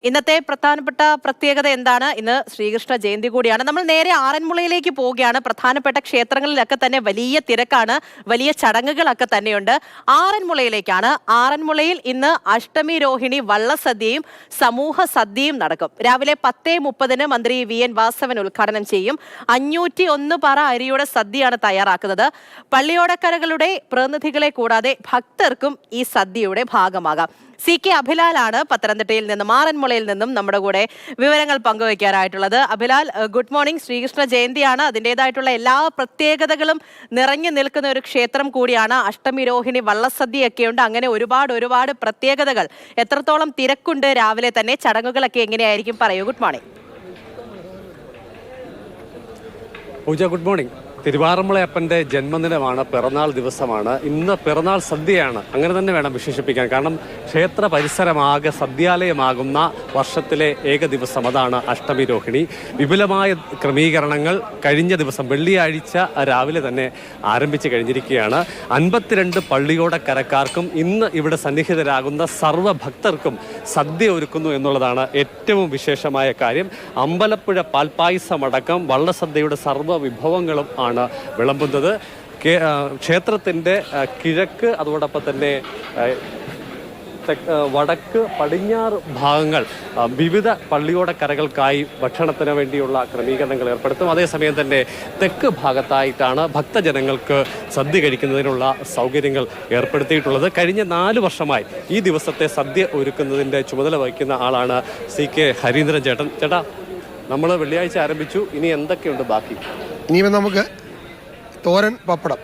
ഇന്നത്തെ പ്രധാനപ്പെട്ട പ്രത്യേകത എന്താണ്? ഇന്ന് ശ്രീകൃഷ്ണ ജയന്തി കൂടിയാണ്. നമ്മൾ നേരെ ആറന്മുളയിലേക്ക് പോവുകയാണ്. പ്രധാനപ്പെട്ട ക്ഷേത്രങ്ങളിലൊക്കെ തന്നെ വലിയ തിരക്കാണ്, വലിയ ചടങ്ങുകളൊക്കെ തന്നെയുണ്ട്. ആറന്മുളയിലേക്കാണ്. ആറന്മുളയിൽ ഇന്ന് അഷ്ടമി രോഹിണി വള്ളസദ്യയും സമൂഹ സദ്യയും നടക്കും. രാവിലെ 10:30 മന്ത്രി VN വാസവൻ ഉദ്ഘാടനം ചെയ്യും. 501 പറ അരിയുടെ സദ്യയാണ് തയ്യാറാക്കുന്നത്. പള്ളിയോടക്കരകളുടെ പ്രതിനിധികളെ കൂടാതെ ഭക്തർക്കും ഈ സദ്യയുടെ ഭാഗമാകാം. CK അഭിലാലാണ് പത്തനംതിട്ടയിൽ നിന്നും ആറന്മുളയിൽ നിന്നും നമ്മുടെ കൂടെ വിവരങ്ങൾ പങ്കുവയ്ക്കാനായിട്ടുള്ളത്. Abhilal, good morning. ശ്രീകൃഷ്ണ ജയന്തിയാണ്, അതിൻ്റെതായിട്ടുള്ള എല്ലാ പ്രത്യേകതകളും നിറഞ്ഞു നിൽക്കുന്ന ഒരു ക്ഷേത്രം കൂടിയാണ്. അഷ്ടമി രോഹിണി വള്ളസദ്യയൊക്കെയുണ്ട്. അങ്ങനെ ഒരുപാട് പ്രത്യേകതകൾ. എത്രത്തോളം തിരക്കുണ്ട് രാവിലെ തന്നെ? ചടങ്ങുകളൊക്കെ എങ്ങനെയായിരിക്കും? പറയൂ. Good morning Pooja. Good morning. തിരുവാറന്മുളയപ്പൻ്റെ ജന്മദിനമാണ്, പിറന്നാൾ ദിവസമാണ്. ഇന്ന് പിറന്നാൾ സദ്യയാണ്, അങ്ങനെ തന്നെ വേണം വിശേഷിപ്പിക്കാൻ. കാരണം ക്ഷേത്ര പരിസരമാകെ സദ്യാലയമാകുന്ന വർഷത്തിലെ ഏക ദിവസം, അതാണ് അഷ്ടമി രോഹിണി. വിപുലമായ ക്രമീകരണങ്ങൾ കഴിഞ്ഞ ദിവസം വെള്ളിയാഴ്ച രാവിലെ തന്നെ ആരംഭിച്ചു കഴിഞ്ഞിരിക്കുകയാണ്. 52 പള്ളിയോടക്കരക്കാർക്കും ഇന്ന് ഇവിടെ സന്നിഹിതരാകുന്ന സർവ്വഭക്തർക്കും സദ്യ ഒരുക്കുന്നു എന്നുള്ളതാണ് ഏറ്റവും വിശേഷമായ കാര്യം. അമ്പലപ്പുഴ പാൽപ്പായസമടക്കം വള്ളസദ്യയുടെ സർവ്വ വിഭവങ്ങളും ആണ് വിളമ്പുന്നത്. ക്ഷേത്രത്തിൻ്റെ കിഴക്ക്, അതോടൊപ്പം തന്നെ വടക്ക്, പടിഞ്ഞാറ് ഭാഗങ്ങൾ വിവിധ പള്ളിയോടക്കരകൾക്കായി ഭക്ഷണത്തിന് വേണ്ടിയുള്ള ക്രമീകരണങ്ങൾ ഏർപ്പെടുത്തും. അതേസമയം തന്നെ തെക്ക് ഭാഗത്തായിട്ടാണ് ഭക്തജനങ്ങൾക്ക് സദ്യ കഴിക്കുന്നതിനുള്ള സൗകര്യങ്ങൾ ഏർപ്പെടുത്തിയിട്ടുള്ളത്. കഴിഞ്ഞ 4 വർഷമായി ഈ ദിവസത്തെ സദ്യ ഒരുക്കുന്നതിൻ്റെ ചുമതല വഹിക്കുന്ന ആളാണ് CK ഹരീന്ദ്രൻ ചേട്ടൻ. ചേട്ടാ, നമ്മൾ വെള്ളിയാഴ്ച ആരംഭിച്ചു, ഇനി എന്തൊക്കെയുണ്ട് ബാക്കി? ഇനിയിപ്പോൾ നമുക്ക് തോരൻ, പപ്പടം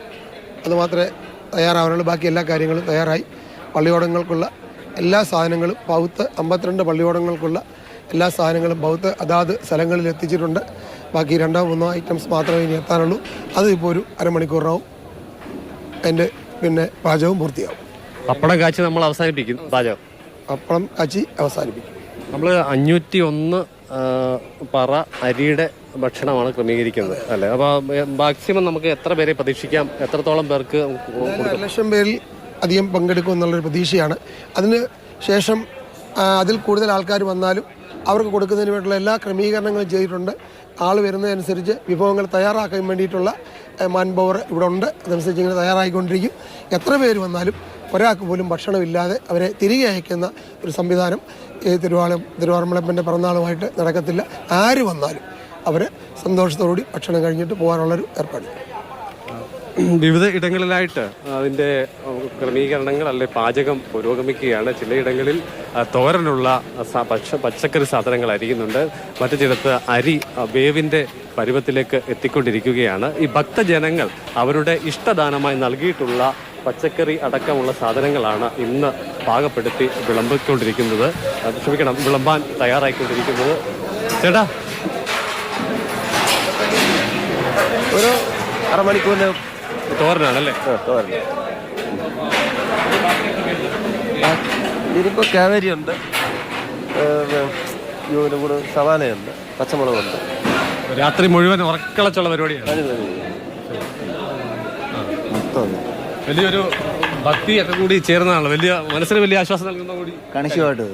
അത് മാത്രമേ തയ്യാറാവാനുള്ളൂ. ബാക്കി എല്ലാ കാര്യങ്ങളും തയ്യാറായി. പള്ളിയോടങ്ങൾക്കുള്ള എല്ലാ സാധനങ്ങളും പൗത്ത് 52 പള്ളിയോടങ്ങൾക്കുള്ള എല്ലാ സാധനങ്ങളും പൗത്ത് അതാത് സ്ഥലങ്ങളിൽ എത്തിച്ചിട്ടുണ്ട്. ബാക്കി 2-3 ഐറ്റംസ് മാത്രമേ ഇനി എത്താനുള്ളൂ. അത് ഇപ്പോൾ ഒരു അരമണിക്കൂറിനാവും അതിൻ്റെ പാചകവും പൂർത്തിയാവും. പപ്പടം കാച്ചി നമ്മൾ അവസാനിപ്പിക്കും പാചകം. പപ്പടം കാച്ചി അവസാനിപ്പിക്കും. നമ്മൾ 501 പറ അരിയുടെ ഭക്ഷണമാണ് ക്രമീകരിക്കുന്നത്, അല്ലേ? അപ്പോൾ മാക്സിമം നമുക്ക് എത്ര പേരെ പ്രതീക്ഷിക്കാം? എത്രത്തോളം പേർക്ക്? 1,00,000 പേരിൽ അധികം പങ്കെടുക്കും എന്നുള്ളൊരു പ്രതീക്ഷയാണ്. അതിന് ശേഷം അതിൽ കൂടുതൽ ആൾക്കാർ വന്നാലും അവർക്ക് കൊടുക്കുന്നതിന് വേണ്ടിയുള്ള എല്ലാ ക്രമീകരണങ്ങളും ചെയ്തിട്ടുണ്ട്. ആൾ വരുന്നതനുസരിച്ച് വിഭവങ്ങൾ തയ്യാറാക്കാൻ വേണ്ടിയിട്ടുള്ള മാൻ പവർ ഇവിടെ ഉണ്ട്. അതനുസരിച്ച് ഇങ്ങനെ തയ്യാറായിക്കൊണ്ടിരിക്കും. എത്ര പേര് വന്നാലും ഒരാൾക്ക് പോലും ഭക്ഷണമില്ലാതെ അവരെ തിരികെ അയക്കുന്ന ഒരു സംവിധാനം തിരുവാറന്മുളയപ്പൻ്റെ പിറന്നാളുമായിട്ട് നടക്കത്തില്ല. ആര് വന്നാലും അവർ സന്തോഷത്തോടുകൂടി ഭക്ഷണം കഴിഞ്ഞിട്ട് പോകാനുള്ളൊരു ഏർപ്പാട്. വിവിധ ഇടങ്ങളിലായിട്ട് അതിൻ്റെ ക്രമീകരണങ്ങൾ, അല്ലെ പാചകം പുരോഗമിക്കുകയാണ്. ചിലയിടങ്ങളിൽ തോരനുള്ള പച്ചക്കറി സാധനങ്ങൾ അരിയുന്നുണ്ട്. മറ്റു ചിലത്ത് അരി വേവിൻ്റെ പരുവത്തിലേക്ക് എത്തിക്കൊണ്ടിരിക്കുകയാണ്. ഈ ഭക്തജനങ്ങൾ അവരുടെ ഇഷ്ടദാനമായി നൽകിയിട്ടുള്ള പച്ചക്കറി അടക്കമുള്ള സാധനങ്ങളാണ് ഇന്ന് പാകപ്പെടുത്തി വിളമ്പിക്കൊണ്ടിരിക്കുന്നത്. വിളമ്പാൻ തയ്യാറായിക്കൊണ്ടിരിക്കുന്നത്. ചേട്ടാ, ഒരു അരമണിക്കൂറിന് തോരനാണല്ലേ? തോരൻ. ഇതിപ്പോൾ കാവേരി ഉണ്ട്, ഇതിൻ്റെ കൂടെ സവാനയുണ്ട്, പച്ചമുളകുണ്ട്. രാത്രി മുഴുവൻ ഉറക്കളച്ചുള്ള പരിപാടിയാണ്. വലിയൊരു ഭക്തിയൊക്കെ കൂടി ചേർന്നതാണ്. മനസ്സിന് വലിയ ആശ്വാസം നൽകുന്ന കൂടി കണിശമായിട്ട്.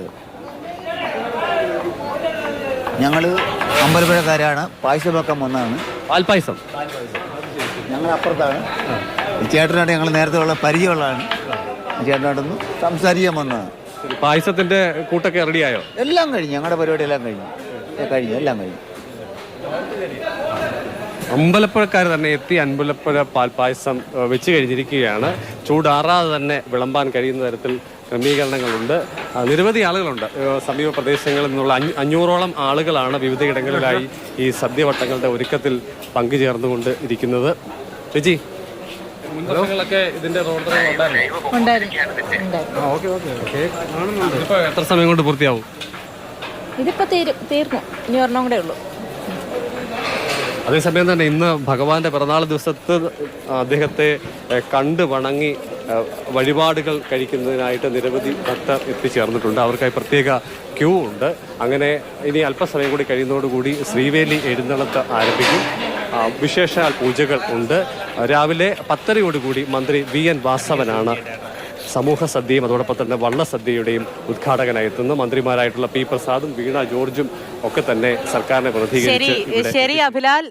ഞങ്ങൾ അമ്പലപ്പുഴക്കാരാണ്. പായസം വെക്കാൻ വന്നതാണ്. പാൽപ്പായസം ഞങ്ങൾ അപ്പുറത്താണ്. ചേട്ടനായിട്ട് ഞങ്ങൾ നേരത്തെ ഉള്ള പരിചയമുള്ളതാണ്. ചേട്ടനായിട്ടൊന്ന് സംസാരിക്കാൻ വന്നതാണ്. പായസത്തിന്റെ കൂട്ടൊക്കെ റെഡിയായോ? എല്ലാം കഴിഞ്ഞു. ഞങ്ങളുടെ പരിപാടി എല്ലാം കഴിഞ്ഞു. എല്ലാം കഴിഞ്ഞു. അമ്പലപ്പുഴക്കാർ തന്നെ എത്തി അമ്പലപ്പുഴ പാൽപ്പായസം വെച്ച് കഴിഞ്ഞിരിക്കുകയാണ്. ചൂടാറാതെ തന്നെ വിളമ്പാൻ കഴിയുന്ന തരത്തിൽ ക്രമീകരണങ്ങളുണ്ട്. നിരവധി ആളുകളുണ്ട്. സമീപ പ്രദേശങ്ങളിൽ നിന്നുള്ള 500ഓളം ആളുകളാണ് വിവിധ ഇടങ്ങളിലായി ഈ സദ്യവട്ടങ്ങളുടെ ഒരുക്കത്തിൽ പങ്കുചേർന്നുകൊണ്ട് ഇരിക്കുന്നത്. ചേച്ചി, മുൻവർഷങ്ങളൊക്കെ ഇതിന്റെ ഇപ്പൊ എത്ര സമയം കൊണ്ട് പൂർത്തിയാവും? ഇതിപ്പോ തീർന്നു. ഇനി ഒരെണ്ണം കൂടെ ഉള്ളൂ. അതേസമയം തന്നെ ഇന്ന് ഭഗവാന്റെ പിറന്നാൾ ദിവസത്ത് അദ്ദേഹത്തെ കണ്ട് വണങ്ങി വഴിപാടുകൾ കഴിക്കുന്നതിനായിട്ട് നിരവധി ഭക്തർ എത്തിച്ചേർന്നിട്ടുണ്ട്. അവർക്കായി പ്രത്യേക ക്യൂ ഉണ്ട്. അങ്ങനെ ഇനി അല്പസമയം കൂടി കഴിയുന്നതോടുകൂടി ശ്രീവേലി എഴുന്നള്ളത്ത് ആരംഭിക്കും. വിശേഷാൽ പൂജകൾ ഉണ്ട്. രാവിലെ 10:30 മന്ത്രി VN വാസവനാണ് സമൂഹ സദ്യയും അതോടൊപ്പം തന്നെ വള്ളസദ്യയുടെയും ഉദ്ഘാടകനായി എത്തുന്നു. മന്ത്രിമാരായിട്ടുള്ള പി പ്രസാദും വീണ ജോർജും ഒക്കെ തന്നെ സർക്കാരിനെ പ്രതിനിധീകരിച്ച് ശരി അഭിലാൽ.